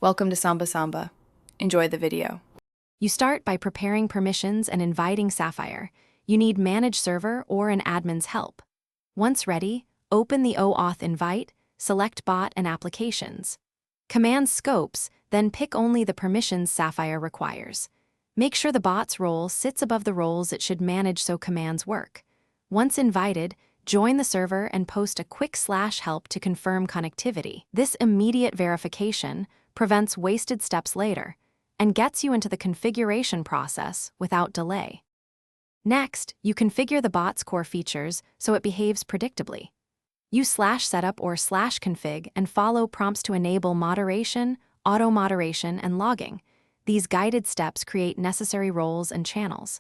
Welcome to Samba Samba. Enjoy the video. You start by preparing permissions and inviting Sapphire. You need manage server or an admin's help. Once ready, open the OAuth invite, select bot and applications. Command scopes, then pick only the permissions Sapphire requires. Make sure the bot's role sits above the roles it should manage so commands work. Once invited, join the server and post a quick /help to confirm connectivity. This immediate verification prevents wasted steps later and gets you into the configuration process without delay. Next, you configure the bot's core features so it behaves predictably. Use /setup or /config and follow prompts to enable moderation, auto-moderation, and logging. These guided steps create necessary roles and channels.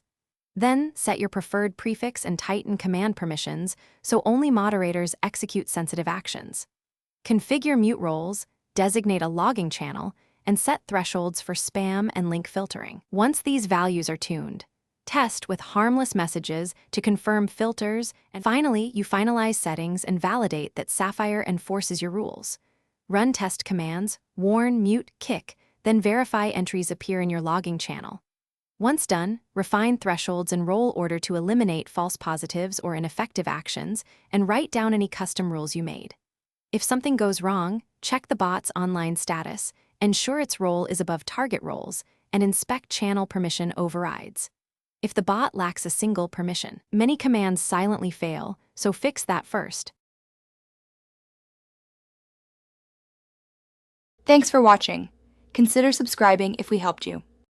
Then, set your preferred prefix and tighten command permissions so only moderators execute sensitive actions. Configure mute roles, designate a logging channel, and set thresholds for spam and link filtering. Once these values are tuned, test with harmless messages to confirm filters, and finally, you finalize settings and validate that Sapphire enforces your rules. Run test commands, warn, mute, kick, then verify entries appear in your logging channel. Once done, refine thresholds and role order to eliminate false positives or ineffective actions, and write down any custom rules you made. If something goes wrong, check the bot's online status, ensure its role is above target roles, and inspect channel permission overrides. If the bot lacks a single permission, many commands silently fail, so fix that first. Thanks for watching. Consider subscribing if we helped you.